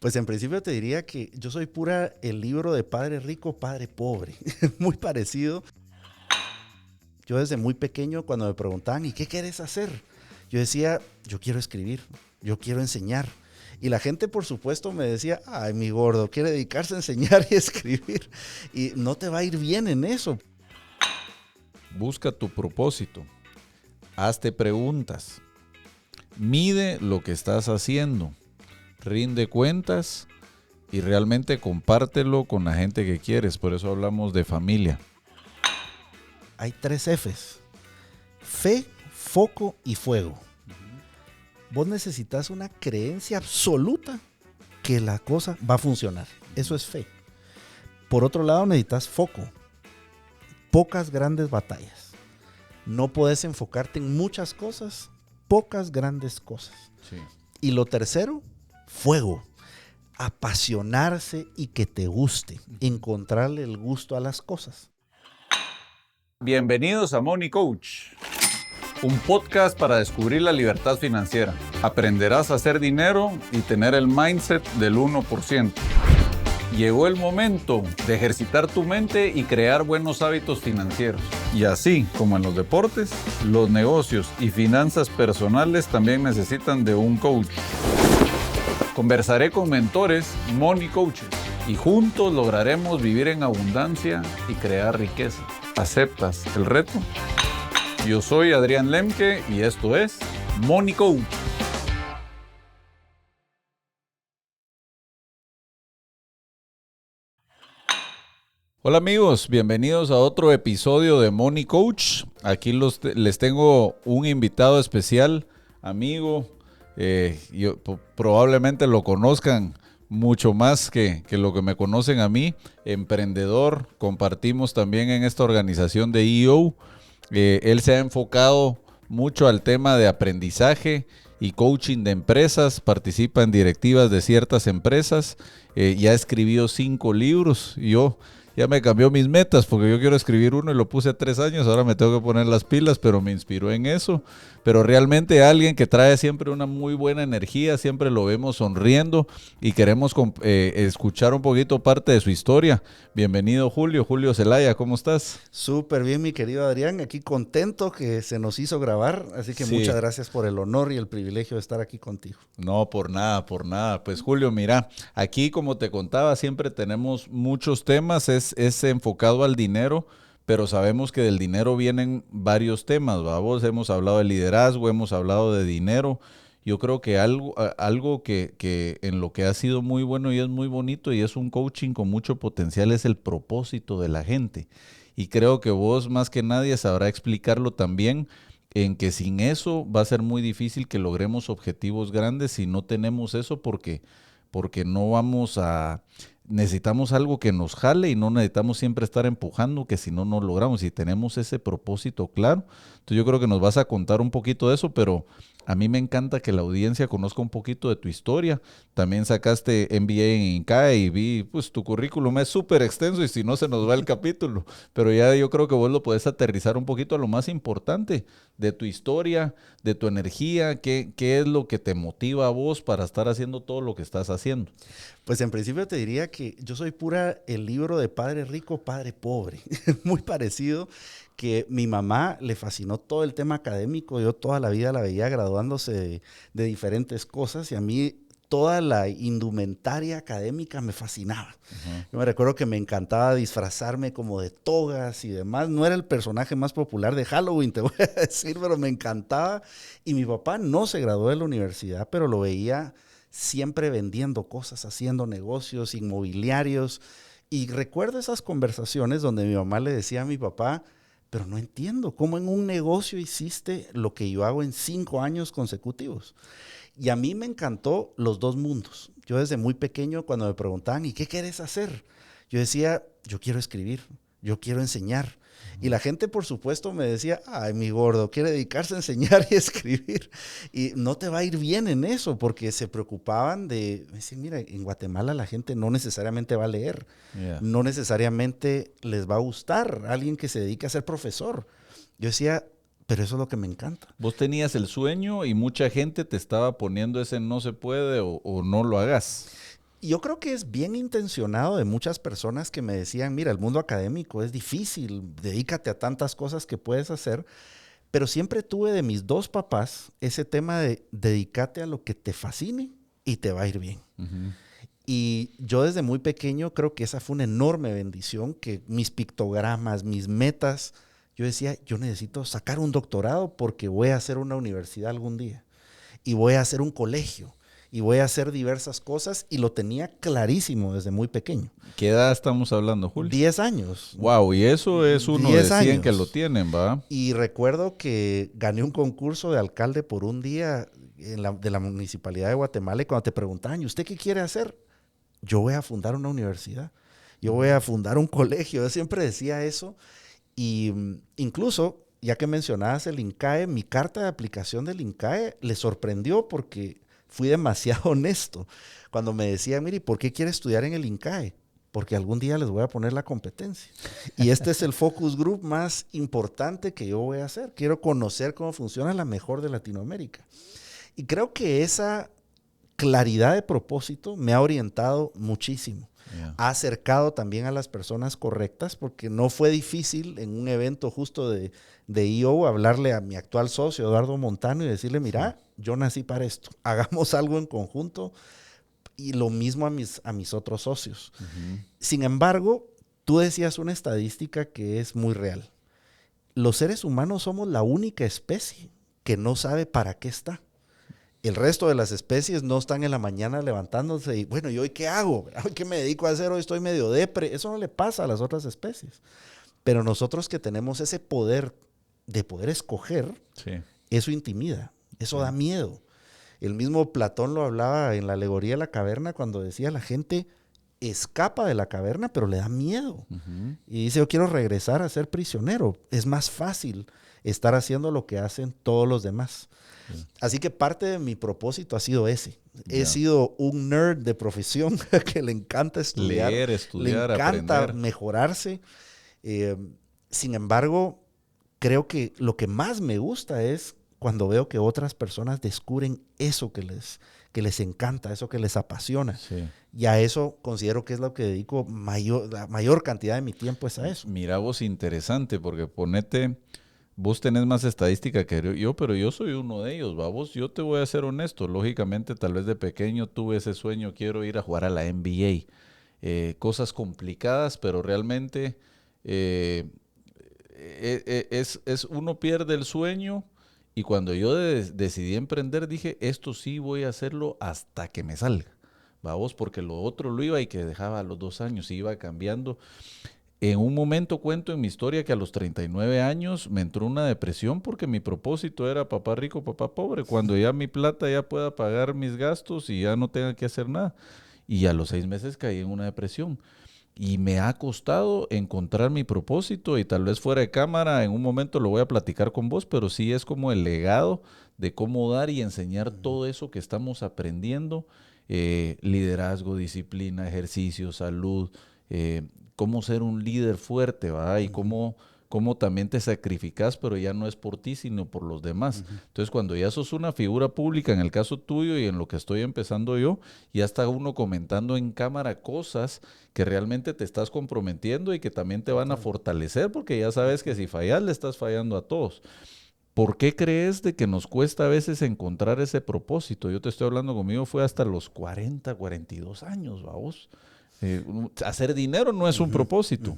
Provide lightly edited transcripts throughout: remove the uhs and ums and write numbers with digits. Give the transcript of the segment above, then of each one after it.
Pues en principio te diría que yo soy pura el libro de Padre Rico, Padre Pobre. Muy parecido. Yo desde muy pequeño cuando me preguntaban, ¿y qué quieres hacer? Yo decía, yo quiero escribir, yo quiero enseñar. Y la gente, por supuesto, me decía, ay, mi gordo, quiere dedicarse a enseñar y escribir. Y no te va a ir bien en eso. Busca tu propósito. Hazte preguntas. Mide lo que estás haciendo. Rinde cuentas y realmente compártelo con la gente que quieres. Por eso hablamos de familia. Hay 3 Fs. Fe, foco y fuego. Vos necesitas una creencia absoluta que la cosa va a funcionar. Eso es fe. Por otro lado, necesitas foco. Pocas grandes batallas. No puedes enfocarte en muchas cosas, pocas grandes cosas. Sí. Y lo tercero, fuego. Apasionarse y que te guste. Encontrarle el gusto a las cosas. Bienvenidos a Money Coach, un podcast para descubrir la libertad financiera. Aprenderás a hacer dinero y tener el mindset del 1%. Llegó el momento de ejercitar tu mente y crear buenos hábitos financieros. Y así como en los deportes, los negocios y finanzas personales también necesitan de un coach. Conversaré con mentores, money coaches, y juntos lograremos vivir en abundancia y crear riqueza. ¿Aceptas el reto? Yo soy Adrián Lemke y esto es Money Coach. Hola amigos, bienvenidos a otro episodio de Money Coach. Aquí les tengo un invitado especial, amigo. Probablemente lo conozcan mucho más que lo que me conocen a mí. Emprendedor, compartimos también en esta organización de EO. Él se ha enfocado mucho al tema de aprendizaje y coaching de empresas, participa en directivas de ciertas empresas, ya ha escribido 5 libros. Yo ya me cambió mis metas porque yo quiero escribir uno y lo puse 3 años, ahora me tengo que poner las pilas, pero me inspiró en eso. Pero realmente alguien que trae siempre una muy buena energía, siempre lo vemos sonriendo y queremos escuchar un poquito parte de su historia. Bienvenido Julio Zelaya, ¿cómo estás? Súper bien, mi querido Adrián. Aquí contento que se nos hizo grabar. Así que muchas gracias por el honor y el privilegio de estar aquí contigo. No, por nada, por nada. Pues Julio, mira, aquí como te contaba, siempre tenemos muchos temas, es enfocado al dinero, pero sabemos que del dinero vienen varios temas, ¿va? Vos hemos hablado de liderazgo, hemos hablado de dinero. Yo creo que algo que en lo que ha sido muy bueno y es muy bonito y es un coaching con mucho potencial es el propósito de la gente. Y creo que vos más que nadie sabrá explicarlo también, en que sin eso va a ser muy difícil que logremos objetivos grandes si no tenemos eso porque no vamos a... Necesitamos algo que nos jale y no necesitamos siempre estar empujando, que si no, no logramos. Si tenemos ese propósito claro, entonces yo creo que nos vas a contar un poquito de eso, pero a mí me encanta que la audiencia conozca un poquito de tu historia. También sacaste MBA en INCAE y vi, pues tu currículum es súper extenso y si no se nos va el capítulo, pero ya yo creo que vos lo podés aterrizar un poquito a lo más importante de tu historia, de tu energía, qué es lo que te motiva a vos para estar haciendo todo lo que estás haciendo. Pues en principio te diría que yo soy pura el libro de Padre Rico, Padre Pobre. Muy parecido, que mi mamá le fascinó todo el tema académico. Yo toda la vida la veía graduándose de diferentes cosas y a mí toda la indumentaria académica me fascinaba. Yo me recuerdo que me encantaba disfrazarme como de togas y demás. No era el personaje más popular de Halloween, te voy a decir, pero me encantaba. Y mi papá no se graduó de la universidad, pero lo veía siempre vendiendo cosas, haciendo negocios inmobiliarios. Y recuerdo esas conversaciones donde mi mamá le decía a mi papá, pero no entiendo cómo en un negocio hiciste lo que yo hago en 5 años consecutivos. Y a mí me encantó los dos mundos. Yo desde muy pequeño cuando me preguntaban, ¿y qué quieres hacer? Yo decía, yo quiero escribir, yo quiero enseñar. Y la gente, por supuesto, me decía, ay, mi gordo, quiere dedicarse a enseñar y escribir. Y no te va a ir bien en eso, porque se preocupaban de, me decían, mira, en Guatemala la gente no necesariamente va a leer, no necesariamente les va a gustar alguien que se dedique a ser profesor. Yo decía, pero eso es lo que me encanta. Vos tenías el sueño y mucha gente te estaba poniendo ese no se puede o no lo hagas. Y yo creo que es bien intencionado de muchas personas que me decían, mira, el mundo académico es difícil, dedícate a tantas cosas que puedes hacer, pero siempre tuve de mis dos papás ese tema de dedícate a lo que te fascine y te va a ir bien. Ujú. Y yo desde muy pequeño creo que esa fue una enorme bendición, que mis pictogramas, mis metas, yo decía, yo necesito sacar un doctorado porque voy a hacer una universidad algún día y voy a hacer un colegio y voy a hacer diversas cosas y lo tenía clarísimo desde muy pequeño. ¿Qué edad estamos hablando, Julio? 10 años. Wow, y eso es uno de 10 100 que años. lo tienen, ¿va? Y recuerdo que gané un concurso de alcalde por un día de la Municipalidad de Guatemala y cuando te preguntaban, ¿y usted qué quiere hacer? Yo voy a fundar una universidad, yo voy a fundar un colegio. Yo siempre decía eso y incluso, ya que mencionabas el INCAE, mi carta de aplicación del INCAE le sorprendió porque fui demasiado honesto. Cuando me decía, mire, ¿por qué quiere estudiar en el INCAE? Porque algún día les voy a poner la competencia. Y este es el focus group más importante que yo voy a hacer. Quiero conocer cómo funciona la mejor de Latinoamérica. Y creo que esa claridad de propósito me ha orientado muchísimo. Yeah. Ha acercado también a las personas correctas porque no fue difícil en un evento justo de EO hablarle a mi actual socio, Eduardo Montano, y decirle, mira, yo nací para esto, hagamos algo en conjunto. Y lo mismo a mis otros socios. Ujú. Sin embargo, tú decías una estadística que es muy real. Los seres humanos somos la única especie que no sabe para qué está. El resto de las especies no están en la mañana levantándose y, bueno, ¿y hoy qué hago? ¿Hoy qué me dedico a hacer? Hoy estoy medio depre. Eso no le pasa a las otras especies. Pero nosotros que tenemos ese poder de poder escoger, Sí. eso intimida, eso Sí. da miedo. El mismo Platón lo hablaba en la alegoría de la caverna cuando decía la gente escapa de la caverna, pero le da miedo. Ujú. Y dice, yo quiero regresar a ser prisionero. Es más fácil estar haciendo lo que hacen todos los demás. Sí. Así que parte de mi propósito ha sido ese. He Ya. sido un nerd de profesión que le encanta estudiar, Leer, le estudiar, encanta aprender. mejorarse. Eh, Sin embargo, creo que lo que más me gusta es cuando veo que otras personas descubren eso que les encanta, eso que les apasiona. Sí. Y a eso considero que es lo que dedico la mayor cantidad de mi tiempo es a eso. Mira vos, interesante, porque vos tenés más estadística que yo, pero yo soy uno de ellos, vos. Yo te voy a ser honesto. Lógicamente, tal vez de pequeño tuve ese sueño, quiero ir a jugar a la NBA. Cosas complicadas, pero realmente uno pierde el sueño. Y cuando yo decidí emprender, dije, esto sí voy a hacerlo hasta que me salga. Vos, porque lo otro lo iba y que dejaba a los 2 años y iba cambiando. En un momento cuento en mi historia que a los 39 años me entró una depresión porque mi propósito era papá rico, papá pobre. Cuando ya mi plata ya pueda pagar mis gastos y ya no tenga que hacer nada. Y a los 6 meses caí en una depresión. Y me ha costado encontrar mi propósito y tal vez fuera de cámara en un momento lo voy a platicar con vos, pero sí es como el legado de cómo dar y enseñar todo eso que estamos aprendiendo, liderazgo, disciplina, ejercicio, salud, cómo ser un líder fuerte, ¿va? Y cómo también te sacrificas, pero ya no es por ti, sino por los demás. Entonces, cuando ya sos una figura pública, en el caso tuyo y en lo que estoy empezando yo, ya está uno comentando en cámara cosas que realmente te estás comprometiendo y que también te van a fortalecer, porque ya sabes que si fallas, le estás fallando a todos. ¿Por qué crees de que nos cuesta a veces encontrar ese propósito? Yo te estoy hablando conmigo, fue hasta los 40, 42 años, vamos. Hacer dinero no es un propósito,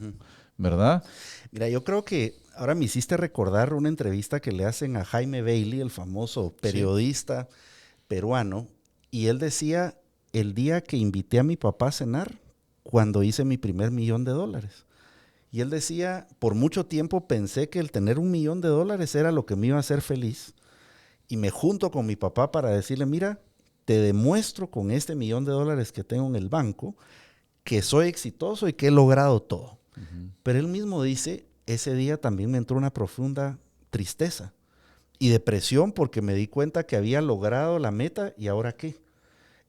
¿verdad? Mira, yo creo que ahora me hiciste recordar una entrevista que le hacen a Jaime Bailey, el famoso periodista peruano, y él decía, el día que invité a mi papá a cenar, cuando hice mi primer $1,000,000. Y él decía, por mucho tiempo pensé que el tener $1,000,000 era lo que me iba a hacer feliz. Y me junto con mi papá para decirle, mira, te demuestro con este $1,000,000 que tengo en el banco que soy exitoso y que he logrado todo. Pero él mismo dice, ese día también me entró una profunda tristeza y depresión porque me di cuenta que había logrado la meta y ahora qué.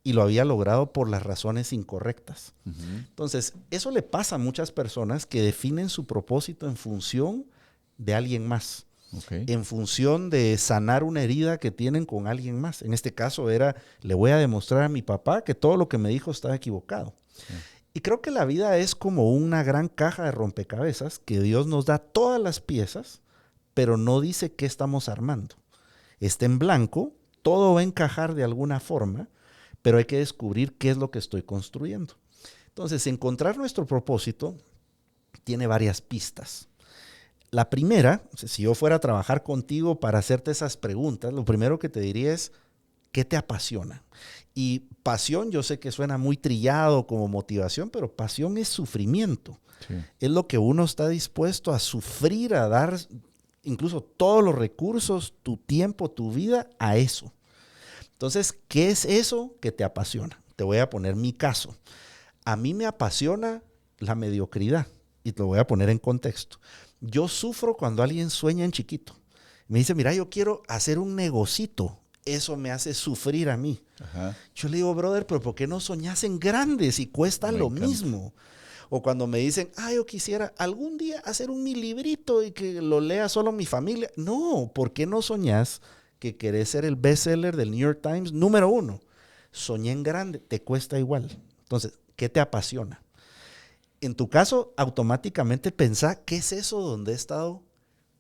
Y lo había logrado por las razones incorrectas. Entonces, eso le pasa a muchas personas que definen su propósito en función de alguien más. Ok. en función de sanar una herida que tienen con alguien más. En este caso era, le voy a demostrar a mi papá que todo lo que me dijo estaba equivocado. Sí. Y creo que la vida es como una gran caja de rompecabezas que Dios nos da todas las piezas, pero no dice qué estamos armando. Está en blanco, todo va a encajar de alguna forma, pero hay que descubrir qué es lo que estoy construyendo. Entonces, encontrar nuestro propósito tiene varias pistas. La primera, si yo fuera a trabajar contigo para hacerte esas preguntas, lo primero que te diría es, ¿qué te apasiona? Y pasión, yo sé que suena muy trillado como motivación, pero pasión es sufrimiento. Sí. Es lo que uno está dispuesto a sufrir, a dar incluso todos los recursos, tu tiempo, tu vida a eso. Entonces, ¿qué es eso que te apasiona? Te voy a poner mi caso. A mí me apasiona la mediocridad y te lo voy a poner en contexto. Yo sufro cuando alguien sueña en chiquito. Me dice, mira, yo quiero hacer un negocito. Eso me hace sufrir a mí. Ajá. Yo le digo, brother, pero ¿por qué no soñas en grandes y cuesta Me lo encanta. mismo? O cuando me dicen, yo quisiera algún día hacer un mi librito y que lo lea solo mi familia. No, ¿por qué no soñás que querés ser el bestseller del New York Times número 1? Soñé en grande, te cuesta igual. Entonces, ¿qué te apasiona? En tu caso, automáticamente pensá, ¿qué es eso donde he estado?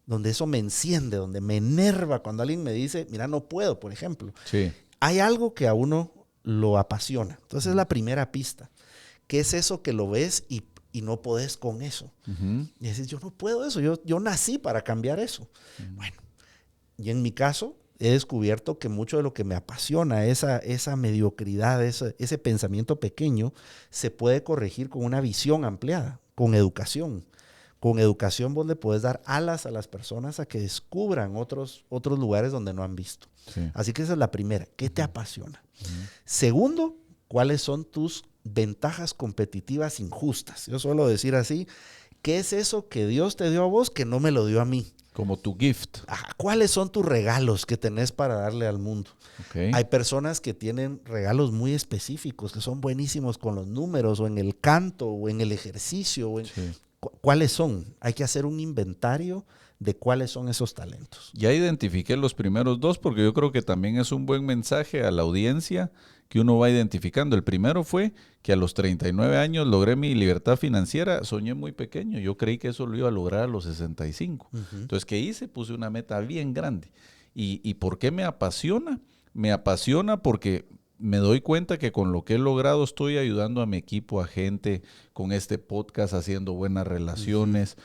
Donde eso me enciende, donde me enerva cuando alguien me dice, mira, no puedo, por ejemplo. Sí. Hay algo que a uno lo apasiona. Entonces es la primera pista. ¿Qué es eso que lo ves y no podés con eso? Ujú. Y decís, yo no puedo eso, yo nací para cambiar eso. Bueno, y en mi caso he descubierto que mucho de lo que me apasiona, esa mediocridad, ese pensamiento pequeño, se puede corregir con una visión ampliada, con educación. Con educación vos le puedes dar alas a las personas a que descubran otros lugares donde no han visto. Sí. Así que esa es la primera. ¿Qué te apasiona? Segundo, ¿cuáles son tus ventajas competitivas injustas? Yo suelo decir así, ¿qué es eso que Dios te dio a vos que no me lo dio a mí? Como tu gift. ¿Cuáles son tus regalos que tenés para darle al mundo? Ok. Hay personas que tienen regalos muy específicos, que son buenísimos con los números, o en el canto, o en el ejercicio. Sí. ¿Cuáles son? Hay que hacer un inventario de cuáles son esos talentos. Ya identifiqué los primeros dos porque yo creo que también es un buen mensaje a la audiencia que uno va identificando. El primero fue que a los 39 años logré mi libertad financiera. Soñé muy pequeño. Yo creí que eso lo iba a lograr a los 65. Entonces, ¿qué hice? Puse una meta bien grande. ¿Y por qué me apasiona? Me apasiona porque me doy cuenta que con lo que he logrado estoy ayudando a mi equipo, a gente con este podcast, haciendo buenas relaciones.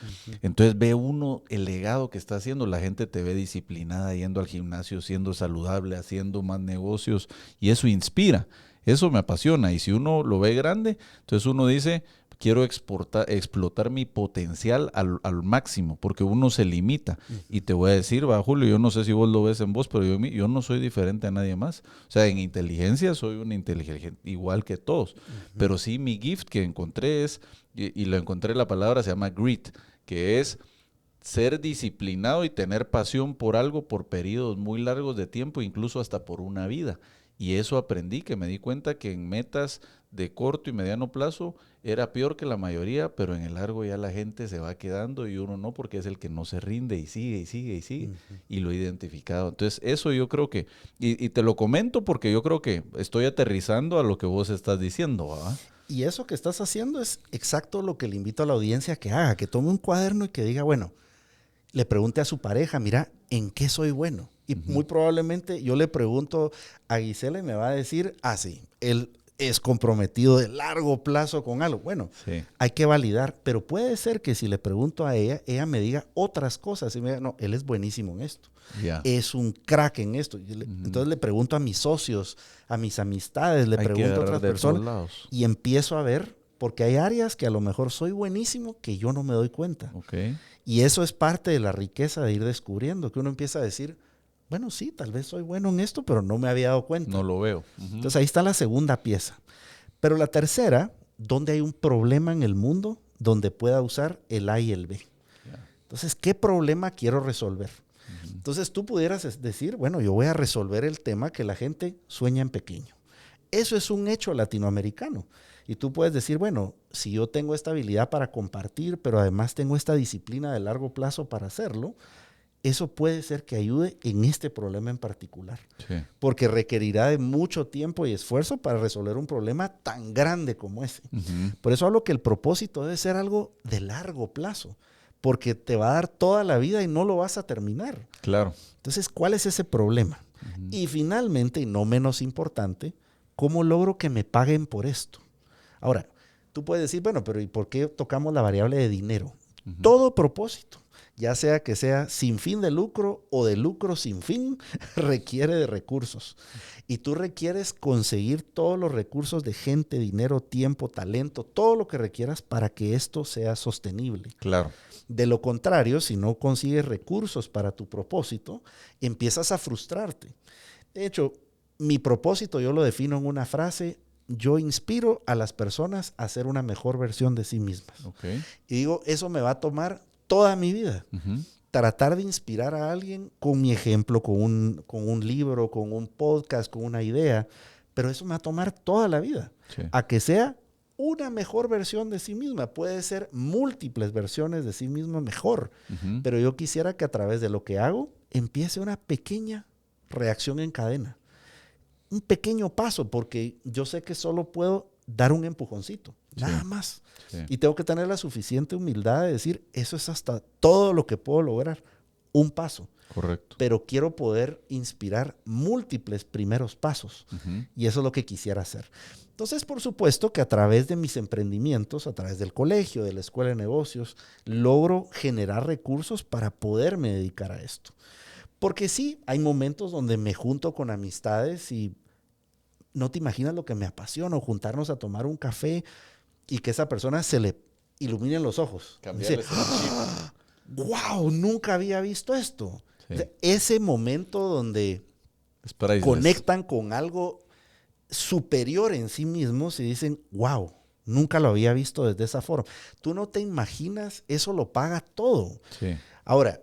Entonces ve uno el legado que está haciendo. La gente te ve disciplinada, yendo al gimnasio, siendo saludable, haciendo más negocios y eso inspira. Eso me apasiona. Y si uno lo ve grande, entonces uno dice, quiero explotar mi potencial al máximo, porque uno se limita. Y te voy a decir, Julio, yo no sé si vos lo ves en vos, pero yo no soy diferente a nadie más. O sea, en inteligencia soy un inteligente igual que todos. Pero sí mi gift que encontré es, y lo encontré, la palabra se llama grit, que es ser disciplinado y tener pasión por algo por periodos muy largos de tiempo, incluso hasta por una vida. Y eso aprendí, que me di cuenta que en metas de corto y mediano plazo era peor que la mayoría, pero en el largo ya la gente se va quedando y uno no, porque es el que no se rinde y sigue y sigue y sigue. Y lo he identificado. Entonces eso yo creo que, y te lo comento porque yo creo que estoy aterrizando a lo que vos estás diciendo, ¿verdad? Y eso que estás haciendo es exacto lo que le invito a la audiencia que haga, que tome un cuaderno y que diga, bueno, le pregunte a su pareja, mira, ¿en qué soy bueno? Y muy probablemente yo le pregunto a Gisela y me va a decir, sí, él es comprometido de largo plazo con algo. Bueno, Sí. hay que validar, pero puede ser que si le pregunto a ella me diga otras cosas y me diga, no, él es buenísimo en esto. Ya. Es un crack en esto. Entonces le pregunto a mis socios, a mis amistades, le Hay que pregunto a agarrar otras de todos personas lados. y empiezo a ver, porque hay áreas que a lo mejor soy buenísimo que yo no me doy cuenta. Ok. Y eso es parte de la riqueza de ir descubriendo, que uno empieza a decir, bueno, sí, tal vez soy bueno en esto, pero no me había dado cuenta. No lo veo. Entonces ahí está la segunda pieza. Pero la tercera, donde hay un problema en el mundo donde pueda usar el A y el B. Entonces, ¿qué problema quiero resolver? Entonces tú pudieras decir, bueno, yo voy a resolver el tema que la gente sueña en pequeño. Eso es un hecho latinoamericano. Y tú puedes decir, bueno, si yo tengo esta habilidad para compartir, pero además tengo esta disciplina de largo plazo para hacerlo, eso puede ser que ayude en este problema en particular. Sí. Porque requerirá de mucho tiempo y esfuerzo para resolver un problema tan grande como ese. Ujú. Por eso hablo que el propósito debe ser algo de largo plazo, porque te va a dar toda la vida y no lo vas a terminar. Claro. Entonces, ¿cuál es ese problema? Y finalmente, y no menos importante, ¿cómo logro que me paguen por esto? Ahora, tú puedes decir, bueno, pero ¿y por qué tocamos la variable de dinero? Todo propósito, ya sea que sea sin fin de lucro o de lucro sin fin, requiere de recursos. Y tú requieres conseguir todos los recursos de gente, dinero, tiempo, talento, todo lo que requieras para que esto sea sostenible. Claro. De lo contrario, si no consigues recursos para tu propósito, empiezas a frustrarte. De hecho, mi propósito yo lo defino en una frase: yo inspiro a las personas a ser una mejor versión de sí mismas. Okay. Y digo, eso me va a tomar toda mi vida. Ujú. Tratar de inspirar a alguien con mi ejemplo, con un libro, con un podcast, con una idea, pero eso me va a tomar toda la vida. Sí. A que sea una mejor versión de sí misma. Puede ser múltiples versiones de sí misma mejor, Ujú. pero yo quisiera que a través de lo que hago empiece una pequeña reacción en cadena. Un pequeño paso, porque yo sé que solo puedo dar un empujoncito, nada más. Sí. Y tengo que tener la suficiente humildad de decir, eso es hasta todo lo que puedo lograr, un paso. Correcto. Pero quiero poder inspirar múltiples primeros pasos. Ujú. Y eso es lo que quisiera hacer. Entonces, por supuesto que a través de mis emprendimientos, a través del colegio, de la escuela de negocios, logro generar recursos para poderme dedicar a esto. Porque sí, hay momentos donde me junto con amistades y no te imaginas lo que me apasiona, o juntarnos a tomar un café y que esa persona se le iluminen los ojos. Cambiarles Dice, el chip. wow, nunca había visto esto. Sí. O sea, ese momento donde Es priceless. conectan con algo superior en sí mismos y dicen, wow, nunca lo había visto desde esa forma. Tú no te imaginas, eso lo paga todo. Sí. Ahora,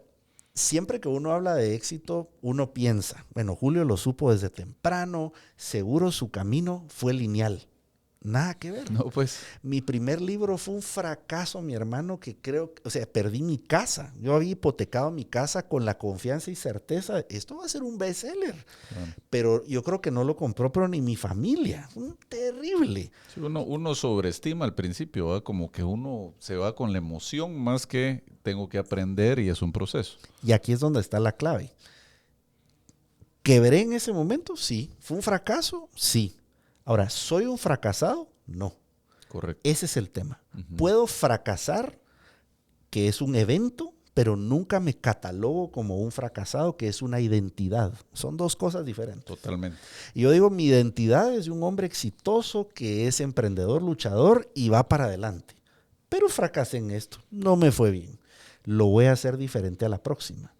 siempre que uno habla de éxito, uno piensa, bueno, Julio lo supo desde temprano, seguro su camino fue lineal. Nada que ver. No, pues. Mi primer libro fue un fracaso, mi hermano, que creo, o sea, perdí mi casa. Yo había hipotecado mi casa con la confianza y certeza, esto va a ser un bestseller. Claro. Pero yo creo que no lo compró, pero ni mi familia. Fue terrible. Sí, uno sobreestima al principio, ¿verdad? Como que uno se va con la emoción más que tengo que aprender y es un proceso. Y aquí es donde está la clave. ¿Quebré en ese momento? Sí. ¿Fue un fracaso? Sí. Ahora, ¿soy un fracasado? No. Correcto. Ese es el tema. Ujú. Puedo fracasar, que es un evento, pero nunca me catalogo como un fracasado, que es una identidad. Son dos cosas diferentes. Totalmente. Y yo digo, mi identidad es de un hombre exitoso que es emprendedor, luchador y va para adelante. Pero fracasé en esto. No me fue bien. Lo voy a hacer diferente a la próxima.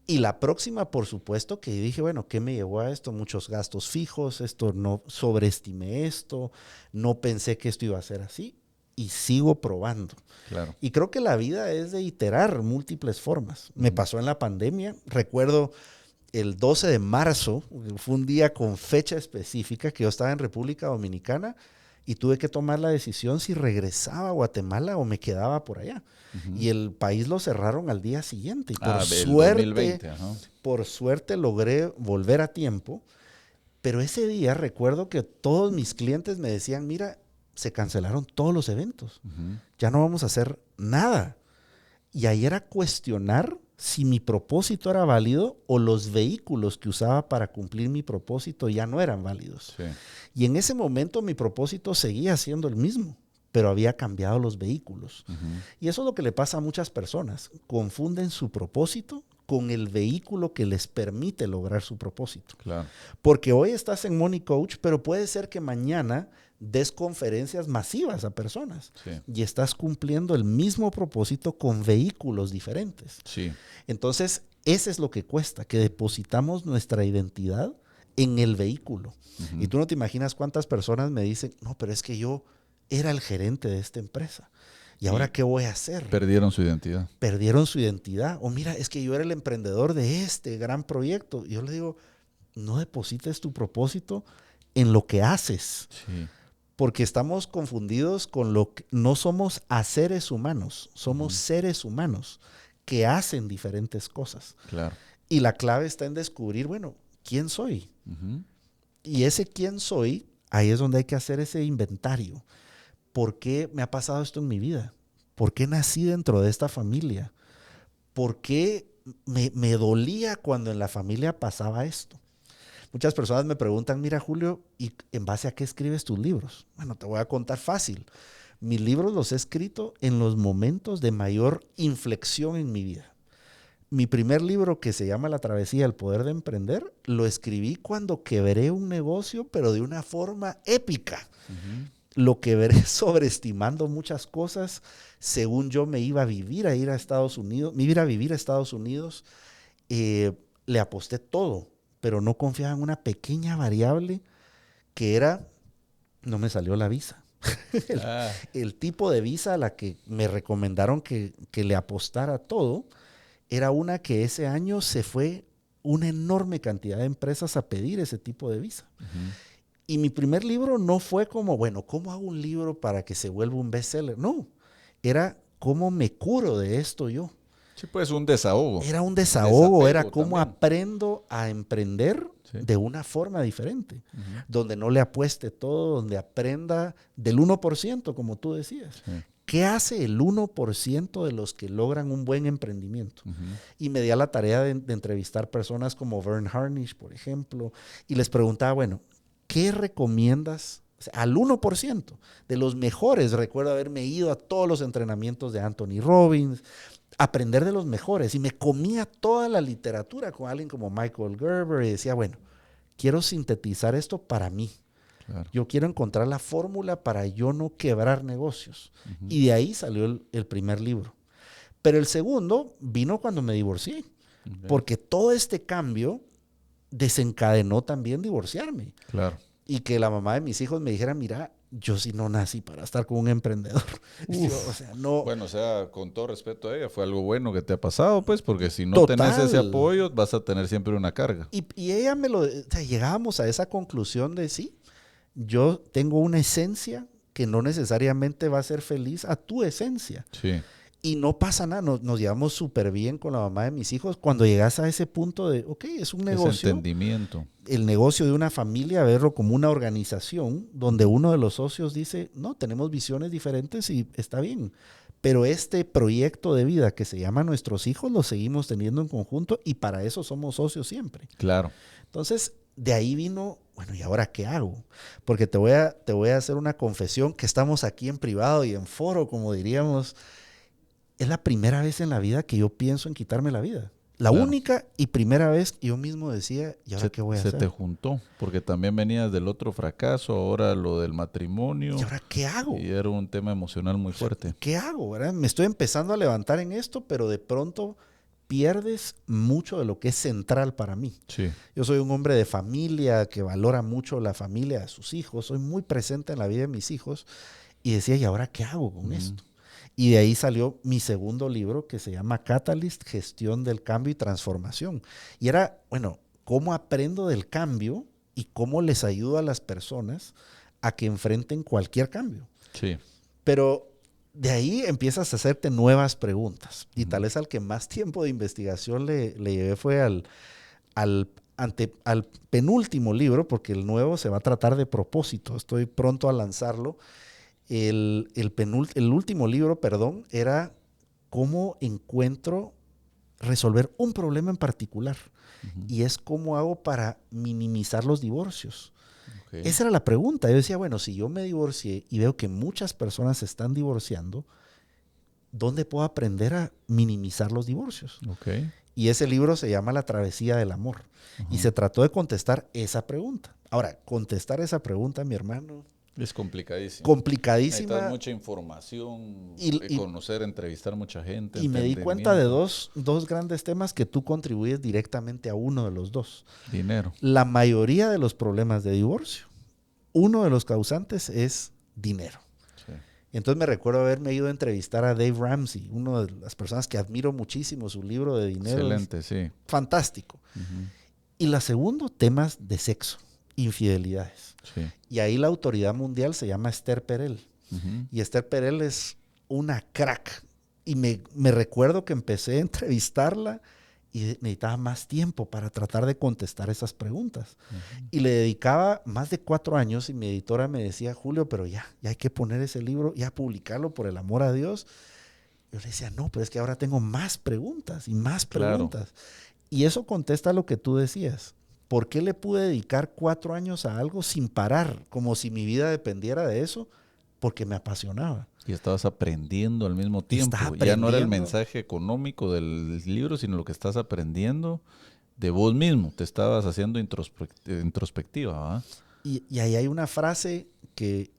Y la próxima, por supuesto, que dije, bueno, ¿qué me llevó a esto? Muchos gastos fijos, esto no sobreestimé esto, no pensé que esto iba a ser así y sigo probando. Claro. Y creo que la vida es de iterar múltiples formas. Me pasó en la pandemia, recuerdo el 12 de marzo, fue un día con fecha específica que yo estaba en República Dominicana y tuve que tomar la decisión si regresaba a Guatemala o me quedaba por allá. Y el país lo cerraron al día siguiente. Y Del 2020, ajá. por suerte logré volver a tiempo. Pero ese día recuerdo que todos mis clientes me decían, mira, se cancelaron todos los eventos. Ujú. Ya no vamos a hacer nada. Y ahí era cuestionar si mi propósito era válido o los vehículos que usaba para cumplir mi propósito ya no eran válidos. Sí. Y en ese momento mi propósito seguía siendo el mismo, pero había cambiado los vehículos. Ujú. Y eso es lo que le pasa a muchas personas. Confunden su propósito con el vehículo que les permite lograr su propósito. Claro. Porque hoy estás en Money Coach, pero puede ser que mañana des conferencias masivas a personas Sí. y estás cumpliendo el mismo propósito con vehículos diferentes. Sí. Entonces, ese es lo que cuesta, que depositamos nuestra identidad en el vehículo. Ujú. Y tú no te imaginas cuántas personas me dicen, no, pero es que yo era el gerente de esta empresa. ¿Y ahora qué voy a hacer? Perdieron su identidad. Perdieron su identidad. O mira, es que yo era el emprendedor de este gran proyecto. Y yo le digo, no deposites tu propósito en lo que haces. Sí. Porque estamos confundidos con lo que no somos a seres humanos, somos seres humanos. que hacen diferentes cosas. Claro. Y la clave está en descubrir, bueno, ¿quién soy? Ujú. Y ese quién soy, ahí es donde hay que hacer ese inventario. ¿Por qué me ha pasado esto en mi vida? ¿Por qué nací dentro de esta familia? ¿Por qué me dolía cuando en la familia pasaba esto? Muchas personas me preguntan, mira Julio, ¿y en base a qué escribes tus libros? Bueno, te voy a contar fácil. Mis libros los he escrito en los momentos de mayor inflexión en mi vida. Mi primer libro, que se llama La travesía, el poder de emprender, lo escribí cuando quebré un negocio, pero de una forma épica. Ujú. Lo quebré sobreestimando muchas cosas. Según yo me iba a vivir a ir a Estados Unidos, me iba a ir a vivir a Estados Unidos. Le aposté todo, pero no confiaba en una pequeña variable que era, no me salió la visa. el, Ah, el tipo de visa a la que me recomendaron que le apostara todo, era una que ese año se fue una enorme cantidad de empresas a pedir ese tipo de visa. ujú. Y mi primer libro no fue como, bueno, ¿cómo hago un libro para que se vuelva un bestseller? No, era cómo me curo de esto yo. Sí, pues un desahogo. Era un desahogo, era Desapego cómo también. aprendo a emprender Sí. de una forma diferente, Ujú. donde no le apueste todo, donde aprenda del 1%, como tú decías. Sí. ¿Qué hace el 1% de los que logran un buen emprendimiento? Ujú. Y me di a la tarea de entrevistar personas como Vern Harnish, por ejemplo, y les preguntaba, bueno, ¿qué recomiendas? O sea, al 1% de los mejores. Recuerdo haberme ido a todos los entrenamientos de Anthony Robbins, aprender de los mejores, y me comía toda la literatura con alguien como Michael Gerber y decía, bueno, quiero sintetizar esto para mí. Claro. Yo quiero encontrar la fórmula para yo no quebrar negocios. Ujú. Y de ahí salió el primer libro. Pero el segundo vino cuando me divorcié, Ok. porque todo este cambio desencadenó también divorciarme. Claro. Y que la mamá de mis hijos me dijera, mira, yo sí no nací para estar con un emprendedor. Yo, o sea, no, Bueno, o sea, con todo respeto a ella, fue algo bueno que te ha pasado, pues, porque si no tenés ese total. apoyo, vas a tener siempre una carga. Y ella o sea, llegábamos a esa conclusión de sí, yo tengo una esencia que no necesariamente va a ser feliz a tu esencia. Sí. Y no pasa nada, nos llevamos súper bien con la mamá de mis hijos. Cuando llegas a ese punto de, ok, es un Ese negocio, entendimiento. el negocio de una familia, verlo como una organización donde uno de los socios dice, no, tenemos visiones diferentes y está bien. Pero este proyecto de vida que se llama Nuestros Hijos lo seguimos teniendo en conjunto y para eso somos socios siempre. Claro. Entonces, de ahí vino, bueno, ¿y ahora qué hago? Porque te voy a hacer una confesión que estamos aquí en privado y en foro, como diríamos. Es la primera vez en la vida que yo pienso en quitarme la vida. La Claro. única y primera vez que yo mismo decía, ¿y ahora qué voy a Se hacer? te juntó, porque también venías del otro fracaso, ahora lo del matrimonio, ¿Y ahora qué hago? y era un tema emocional muy fuerte. ¿Qué hago? ¿Verdad? Me estoy empezando a levantar en esto, pero de pronto pierdes mucho de lo que es central para mí. Sí. Yo soy un hombre de familia que valora mucho la familia de sus hijos, soy muy presente en la vida de mis hijos y decía, ¿y ahora qué hago con esto? Y de ahí salió mi segundo libro que se llama Catalyst, Gestión del Cambio y Transformación. Y era, bueno, ¿cómo aprendo del cambio y cómo les ayudo a las personas a que enfrenten cualquier cambio? Sí. Pero de ahí empiezas a hacerte nuevas preguntas. Y Ujú. tal vez al que más tiempo de investigación le llevé fue al penúltimo libro, porque el nuevo se va a tratar de propósito. Estoy pronto a lanzarlo. El último libro, perdón, era cómo encuentro resolver un problema en particular. Ujú. Y es cómo hago para minimizar los divorcios. Ok. Esa era la pregunta. Yo decía, bueno, si yo me divorcié y veo que muchas personas se están divorciando, ¿dónde puedo aprender a minimizar los divorcios? Ok. Y ese libro se llama La travesía del amor. Y se trató de contestar esa pregunta. Ahora, contestar esa pregunta, mi hermano, Es complicadísimo. complicadísima. Necesitas mucha información, Y- conocer, entrevistar mucha gente. Y me di cuenta de entendimiento, dos grandes temas que tú contribuyes directamente a uno de los dos. dinero. La mayoría de los problemas de divorcio, uno de los causantes es dinero. Sí. Entonces me recuerdo haberme ido a entrevistar a Dave Ramsey, una de las personas que admiro muchísimo, su libro de dinero. Excelente, sí. Es fantástico. Ujú. Y la segunda, temas de sexo, infidelidades. Sí. Y ahí la autoridad mundial se llama Esther Perel. Ujú. Y Esther Perel es una crack Y me recuerdo que empecé a entrevistarla y necesitaba más tiempo para tratar de contestar esas preguntas. Y le dedicaba más de 4 años y mi editora me decía, Julio, pero ya hay que poner ese libro, ya preguntarlo por el amor a Dios. Yo le decía, no, pero es que ahora tengo más preguntas y más preguntas. Claro. Y eso contesta lo que tú decías. ¿Por qué le pude dedicar 4 años a algo sin parar, como si mi vida dependiera de eso? Porque me apasionaba. Y estabas aprendiendo al mismo tiempo. Ya no era el mensaje económico del libro, sino lo que estás aprendiendo de vos mismo. Te estabas haciendo introspectiva, ¿verdad? Y ahí hay una frase que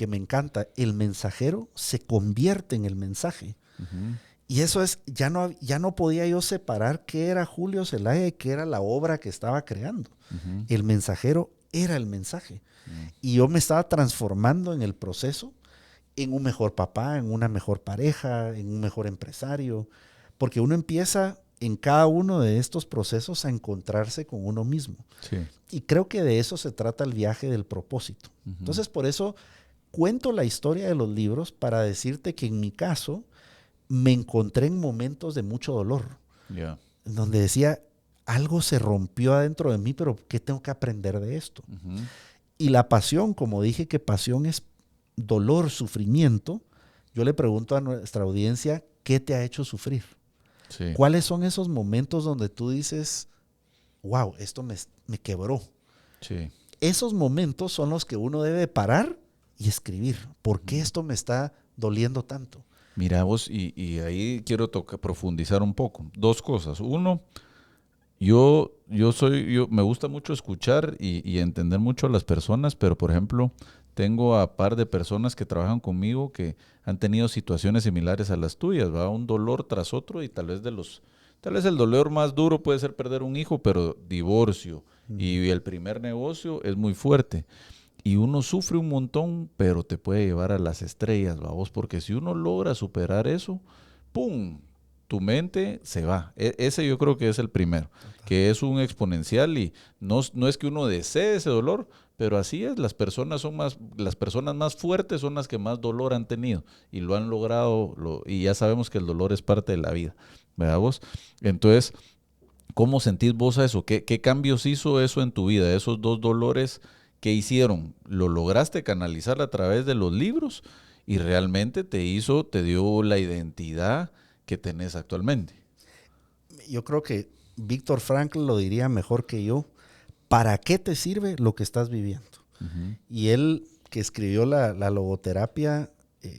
me encanta. El mensajero se convierte en el mensaje. Uh-huh. Y eso es, ya no podía yo separar qué era Julio Zelaya y qué era la obra que estaba creando. Uh-huh. El mensajero era el mensaje. Uh-huh. Y yo me estaba transformando en el proceso, en un mejor papá, en una mejor pareja, en un mejor empresario, porque uno empieza en cada uno de estos procesos a encontrarse con uno mismo. Sí. Y creo que de eso se trata el viaje del propósito. Uh-huh. Entonces, por eso cuento la historia de los libros para decirte que en mi caso me encontré en momentos de mucho dolor, donde decía, algo se rompió adentro de mí, pero ¿qué tengo que aprender de esto? Uh-huh. Y la pasión, como dije que pasión es dolor, sufrimiento, yo le pregunto a nuestra audiencia, ¿qué te ha hecho sufrir? Sí. ¿Cuáles son esos momentos donde tú dices, wow, esto me quebró? Sí. Esos momentos son los que uno debe parar y escribir. ¿Por qué esto me está doliendo tanto? Mira vos, y ahí quiero profundizar un poco. 2 cosas. Uno, yo me gusta mucho escuchar y entender mucho a las personas, pero por ejemplo, tengo a par de personas que trabajan conmigo que han tenido situaciones similares a las tuyas, ¿va? Un dolor tras otro y tal vez el dolor más duro puede ser perder un hijo, pero divorcio y el primer negocio es muy fuerte. Y uno sufre un montón, pero te puede llevar a las estrellas, vamos, porque si uno logra superar eso, ¡pum!, tu mente se va. Ese yo creo que es el primero, que es un exponencial y no es que uno desee ese dolor, pero así es, las personas más fuertes son las que más dolor han tenido y lo han logrado, y ya sabemos que el dolor es parte de la vida, ¿verdad vos? Entonces, ¿cómo sentís vos a eso? ¿Qué cambios hizo eso en tu vida? Esos 2 dolores, ¿qué hicieron? ¿Lo lograste canalizar a través de los libros? Y realmente te dio la identidad que tenés actualmente. Yo creo que Víctor Frankl lo diría mejor que yo. ¿Para qué te sirve lo que estás viviendo? Uh-huh. Y él, que escribió la logoterapia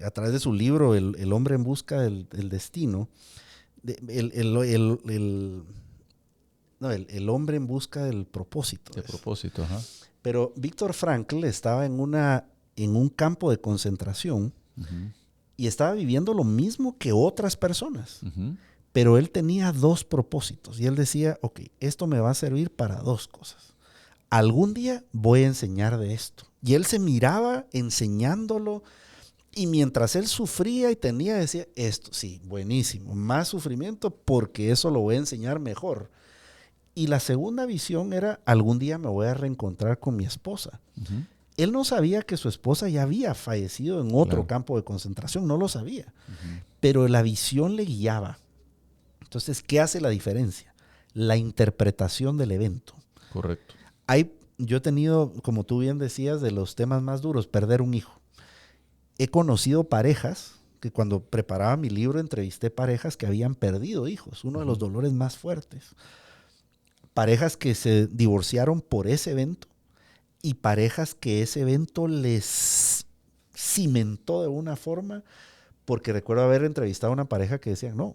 a través de su libro El hombre en busca del destino, el hombre en busca del propósito. De propósito, ajá. Pero Víctor Frankl estaba en un campo de concentración, uh-huh, y estaba viviendo lo mismo que otras personas. Uh-huh. Pero él tenía 2 propósitos. Y él decía, ok, esto me va a servir para 2 cosas. Algún día voy a enseñar de esto. Y él se miraba enseñándolo. Y mientras él sufría y decía, esto sí, buenísimo. Más sufrimiento porque eso lo voy a enseñar mejor. Y la segunda visión era, algún día me voy a reencontrar con mi esposa. Uh-huh. Él no sabía que su esposa ya había fallecido en otro campo de concentración, no lo sabía. Uh-huh. Pero la visión le guiaba. Entonces, ¿qué hace la diferencia? La interpretación del evento. Correcto. Yo he tenido, como tú bien decías, de los temas más duros, perder un hijo. He conocido parejas que cuando preparaba mi libro entrevisté parejas que habían perdido hijos, uno de los dolores más fuertes. Parejas que se divorciaron por ese evento y parejas que ese evento les cimentó de una forma, porque recuerdo haber entrevistado a una pareja que decía, no,